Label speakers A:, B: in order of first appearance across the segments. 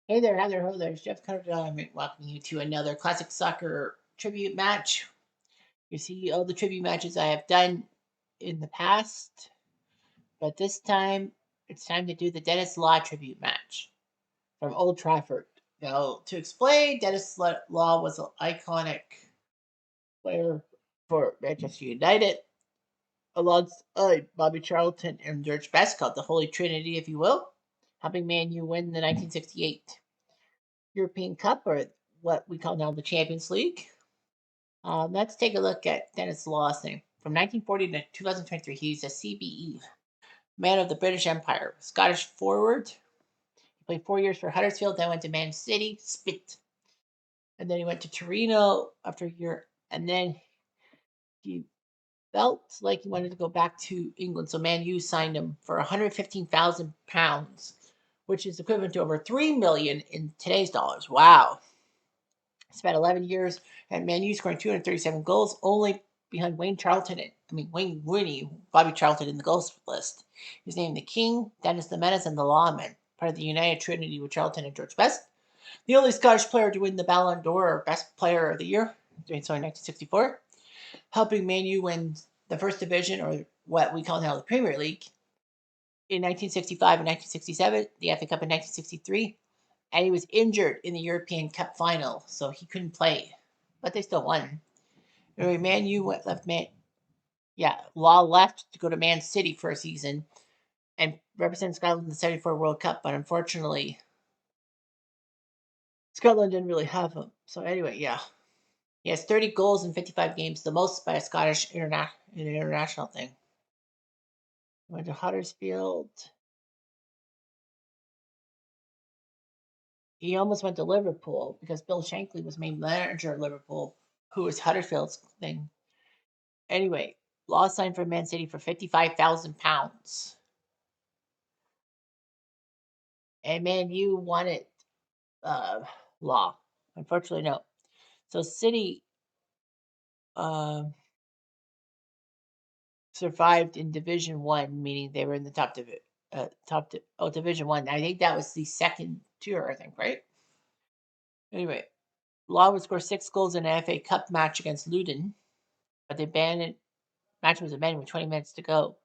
A: Hey there, Heather. Ho there. It's Jeff Cutter. I'm welcoming you to another classic soccer tribute match. You see all the tribute matches I have done in the past, but this time it's time to do the Dennis Law tribute match from Old Trafford. Now, to explain, Dennis Law was an iconic player for Manchester United, alongside Bobby Charlton and George Best, called the Holy Trinity, if you will, helping Man U win the 1968 European Cup, or what we call now the Champions League. Let's take a look at Dennis Lawson. From 1940 to 2023, he's a CBE, man of the British Empire, Scottish forward. He played 4 years for Huddersfield, then went to Man City, spit. And then he went to Torino after a year. And then he felt like he wanted to go back to England. So Man U signed him for £115,000, which is equivalent to over 3 million in today's dollars. Wow. Spent 11 years at Man U, scoring 237 goals, only behind Wayne Rooney, Bobby Charlton in the goals list. He was named the King, Dennis the Menace, and the Lawman, part of the United Trinity with Charlton and George Best. The only Scottish player to win the Ballon d'Or, or Best Player of the Year, doing so in 1964, helping Man U win the First Division, or what we call now the Premier League, in 1965 and 1967, the FA Cup in 1963, and he was injured in the European Cup final, so he couldn't play, but they still won. Anyway, Man U left Law left to go to Man City for a season and represent Scotland in the '74 World Cup, but unfortunately, Scotland didn't really have him. So anyway, yeah, he has 30 goals in 55 games, the most by a Scottish international thing. He went to Huddersfield. He almost went to Liverpool because Bill Shankly was made manager of Liverpool, who was Huddersfield's thing. Anyway, Law signed for Man City for £55,000. And Man U wanted uh, Law. Unfortunately, no. So City uh, survived in Division One, meaning they were in the Division One. I think that was the second tier, I think, right? Anyway, Law would score 6 goals in an FA Cup match against Luton, but the match was abandoned with 20 minutes to go,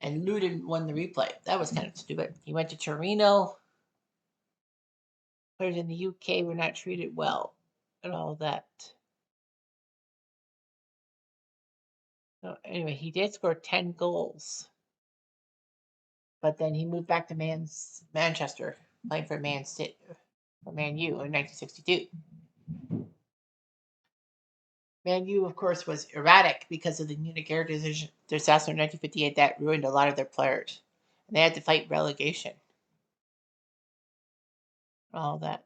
A: and Luton won the replay. That was kind of stupid. He went to Torino. Players in the UK were not treated well, and all that. So anyway, he did score 10 goals, but then he moved back to Manchester, playing for Man City, for Man U in 1962. Man U, of course, was erratic because of the Munich air disaster in 1958 that ruined a lot of their players, and they had to fight relegation. All that.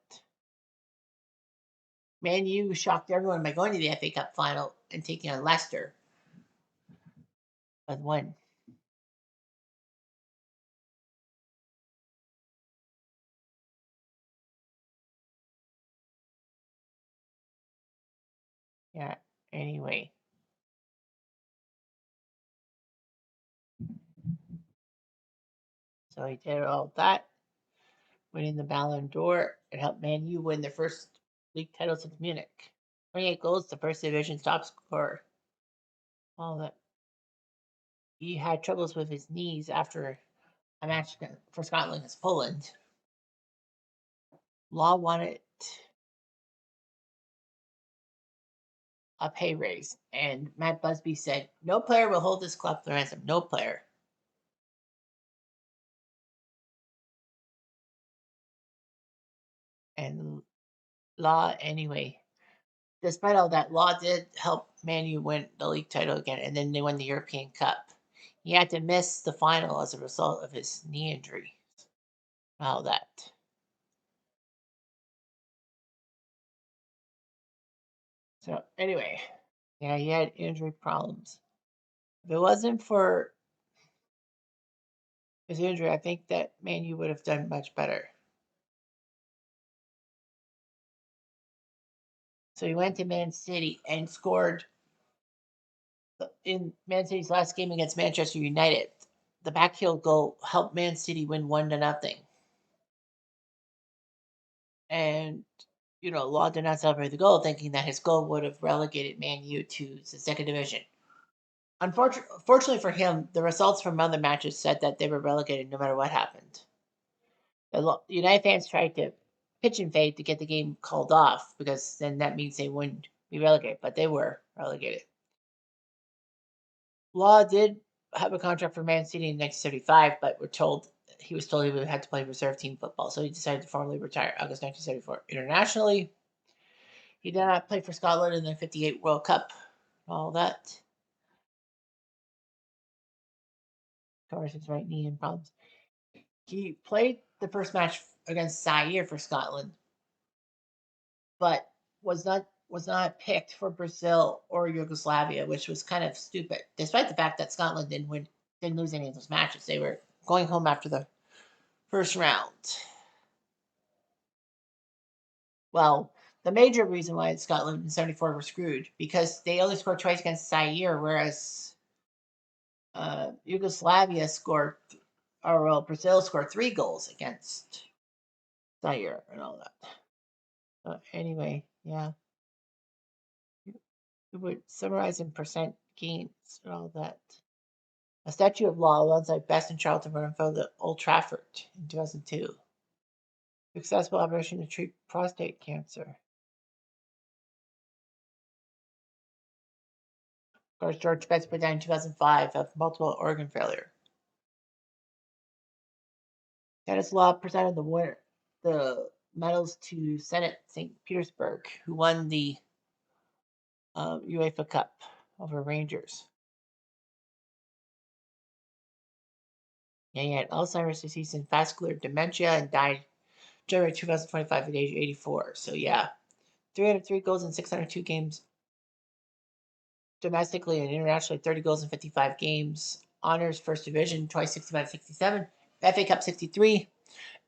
A: Man U shocked everyone by going to the FA Cup final and taking on Leicester, but won. Yeah. Anyway, so he did all that, winning the Ballon d'Or. It helped Man U win their first league title since Munich. 28 goals, the first division's top scorer. All that. He had troubles with his knees after a match for Scotland against Poland. Law wanted a pay raise, and Matt Busby said, "No player will hold this club for ransom. No player." And Law, anyway, despite all that, Law did help Man U win the league title again, and then they won the European Cup. He had to miss the final as a result of his knee injury. All that. So anyway, yeah, he had injury problems. If it wasn't for his injury, I think that Man U would have done much better. So he went to Man City and scored in Man City's last game against Manchester United. The backheel goal helped Man City win 1-0. And, Law did not celebrate the goal, thinking that his goal would have relegated Man U to the second division. Unfortunately for him, the results from other matches said that they were relegated no matter what happened. The United fans tried to pitch and fade to get the game called off because then that means they wouldn't be relegated, but they were relegated. Law did have a contract for Man City in 1975, but he was told he would have to play reserve team football, so he decided to formally retire August 1974. Internationally, he did not play for Scotland in the '58 World Cup, all that. Of course, his right knee and problems. He played the first match against Zaire for Scotland, but was not picked for Brazil or Yugoslavia, which was kind of stupid. Despite the fact that Scotland didn't lose any of those matches, they were going home after the first round. Well, the major reason why Scotland in '74 were screwed because they only scored twice against Zaire, whereas Yugoslavia scored, or well, Brazil scored 3 goals against Zaire and all that. Anyway, yeah, it would summarize in percent gains and all that. A statue of Law alongside Best and Charlton were unveiled at Old Trafford in 2002. Successful operation to treat prostate cancer. Of course, George Betts died in 2005 of multiple organ failure. Denis Law presented the medals to Zenit St. Petersburg, who won the UEFA Cup over Rangers. Yeah, he had Alzheimer's disease and vascular dementia and died January 2025 at age 84. So yeah, 303 goals in 602 games domestically and internationally, 30 goals in 55 games. Honors First Division, twice 65 67. FA Cup 63.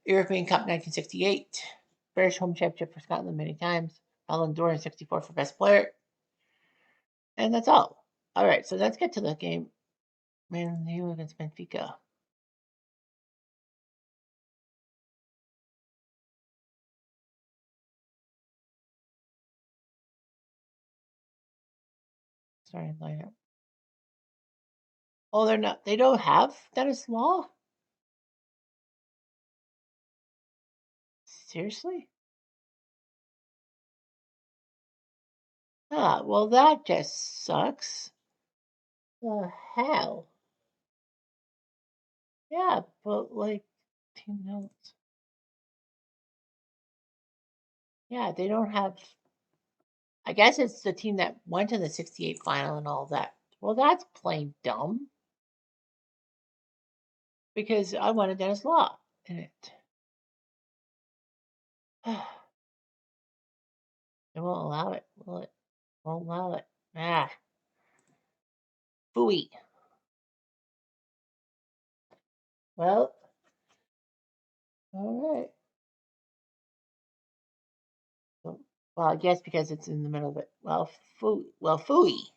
A: European Cup 1968. British Home Championship for Scotland many times. Ballon d'Or in 64 for Best Player. And that's all. All right, so let's get to the game. Man U against Benfica. Starting lineup. Oh, they're not. They don't have Denis Law? Seriously? Ah, well, that just sucks. The hell? Yeah, but like, team notes. Yeah, they don't have. I guess it's the team that went to the '68 final and all that. Well, that's plain dumb because I wanted Dennis Law in it. It won't allow it, will it? Won't allow it. Ah, phooey. Well, all right. Well, I guess because it's in the middle of it. Well, phooey.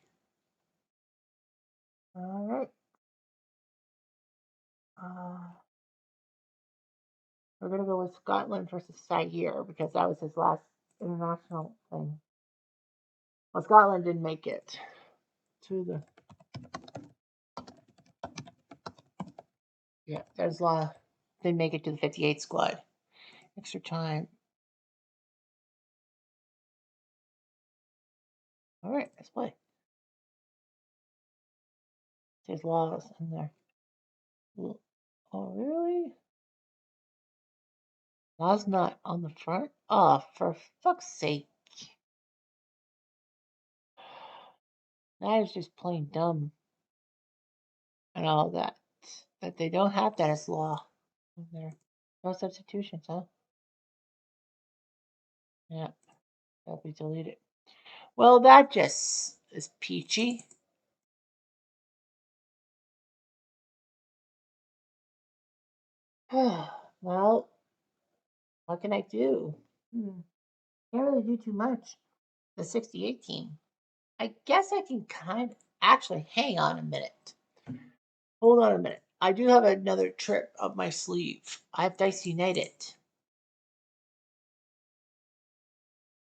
A: All right. Uh, we're gonna go with Scotland versus Zaire because that was his last international thing. Well, Scotland didn't make it to the. Yeah, there's law. Didn't make it to the '58 squad. Extra time. All right, let's play. There's laws in there. Oh, really? Law's not on the front? Oh, for fuck's sake. That is just plain dumb and all that. That they don't have that as law in there. No substitutions, huh? Yeah, that'll be deleted. Well, that just is peachy. Well, what can I do? Can't really do too much. The '68 team. I guess I can kind of actually hang on a minute. Hold on a minute. I do have another trip up my sleeve. I have Dice United.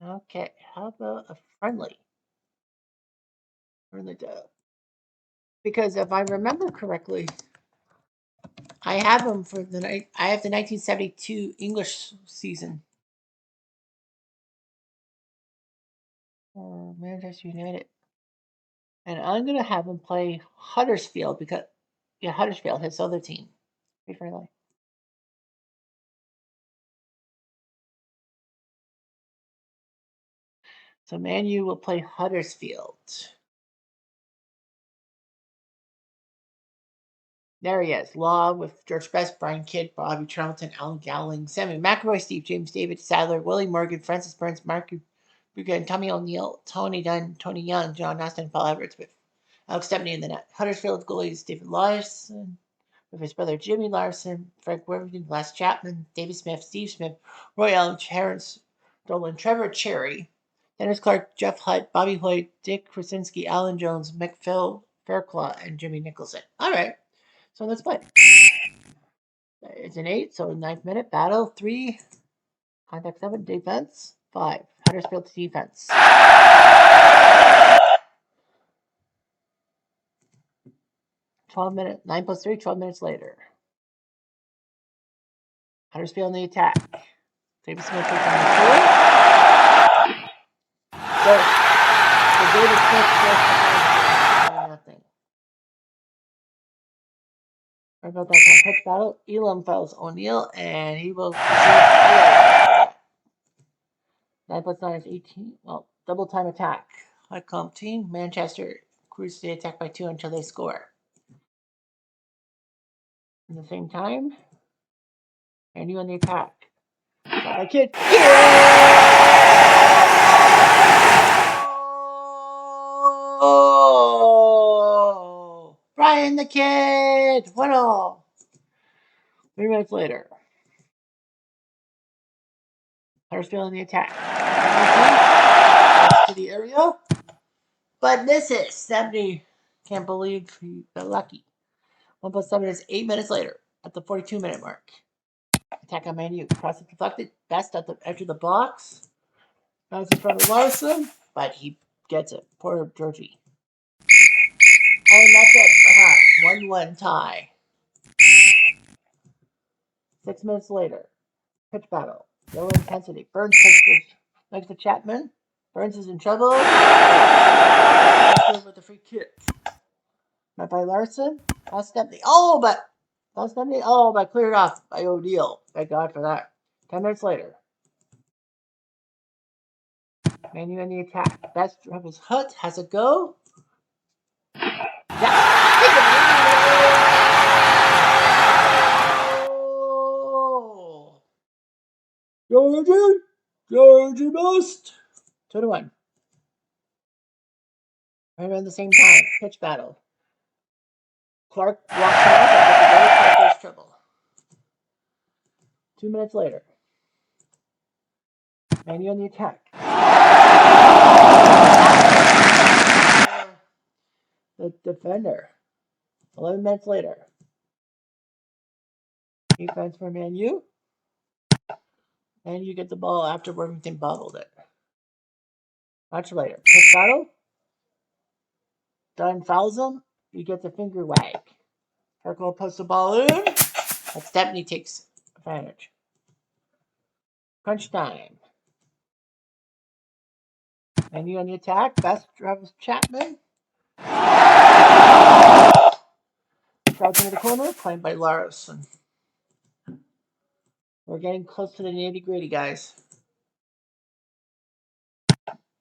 A: Okay, how about a friendly? Friendly dub. Because if I remember correctly, I have them for the night. I have the 1972 English season for Manchester United, and I'm gonna have them play Huddersfield because yeah, Huddersfield, his other team. Be friendly. So Man U will play Huddersfield. There he is. Law with George Best, Brian Kidd, Bobby Charlton, Alan Gowling, Sammy McElroy, Steve James, David Sadler, Willie Morgan, Francis Burns, Mark Bugan, Tommy O'Neill, Tony Dunn, Tony Young, John Austin, Paul Everett with Alex Stepney in the net. Huddersfield goalies David Larson with his brother Jimmy Larson, Frank Worthington, Les Chapman, David Smith, Steve Smith, Roy Allen, Terrence Dolan, Trevor Cherry, Dennis Clark, Jeff Hutt, Bobby Hoyt, Dick Krasinski, Alan Jones, McPhil, Fairclaw, and Jimmy Nicholson. All right. So let's play. It's an 8, so ninth minute. Battle 3. Contact 7. Defense 5. Huddersfield to defense. 12 minutes. 9 plus 3, 12 minutes later. Huddersfield in the attack. David Smith is on the field. So David Smith just nothing. Sorry about that kind of pitch battle. Elam fouls O'Neill, and he will. 9 plus 9 is 18. Well, double time attack. High comp team. Manchester cruises the attack by 2 until they score. At the same time, and you on the attack. Shot by Kid. Oh! Brian the Kid! 1-0. 3 minutes later. Huddersfield in the attack. To the area. But misses. 70. Can't believe he got lucky. 1 plus 7 is 8 minutes later at the 42-minute mark. Attack on Man U. Cross it deflected. Best at the edge of the box. Bounce in front of Larson, but he gets it. Poor Georgie. And that's it for half. 1-1 tie. 6 minutes later. Pitch battle. Low intensity. Burns takes next to Chapman. Burns is in trouble. With the free kick. Met by Larson. Lost Stepney. But cleared off by O'Neill. Thank God for that. 10 minutes later. Man U in the attack. Best of his Hutt has a go. Yeah. Georgie must. 2-1. Right around the same time. Pitch battle. Clark walks off and gets a goal. Clark goes triple. 2 minutes later. Man U on the attack. The defender. 11 minutes later. Defense for Man U. And you get the ball after Worthington bobbled it. Much later. Pitch battle. Dunn fouls him. He gets a finger wag. Fairclaw puts the ball in. But Stepney takes advantage. Crunch time. Man U on the attack. Best Travis Chapman. Drives into the corner. Claimed by Larson. We're getting close to the nitty-gritty, guys.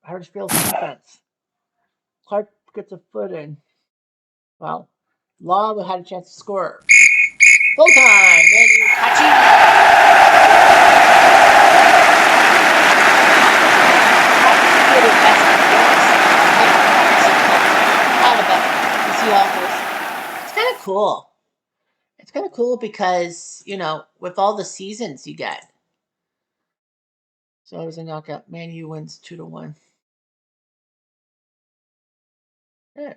A: Huddersfield's defense. Clark gets a foot in. Well, Law had a chance to score. Full time. Man U catching. It's kind of cool. It's kind of cool because, with all the seasons you get. So it was a knockout. Man U wins 2-1. Yeah.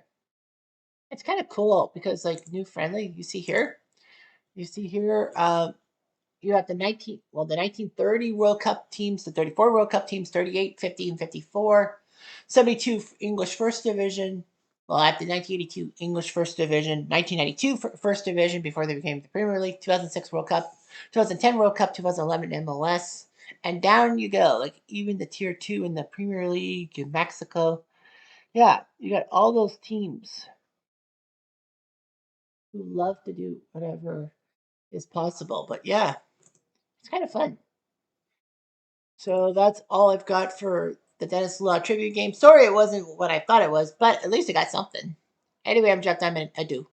A: It's kind of cool because, like, new friendly, you see here, You have the 1930 World Cup teams, the 34 World Cup teams, 38, 50, and 54, 72 English First Division. Well, I have the 1982 English First Division, 1992 First Division before they became the Premier League, 2006 World Cup, 2010 World Cup, 2011 MLS, and down you go. Like even the Tier 2 in the Premier League in Mexico. Yeah, you got all those teams who love to do whatever is possible. But yeah, it's kind of fun. So that's all I've got for the Dennis Law trivia game. Sorry it wasn't what I thought it was, but at least I got something. Anyway, I'm Jeff Diamond. Adieu.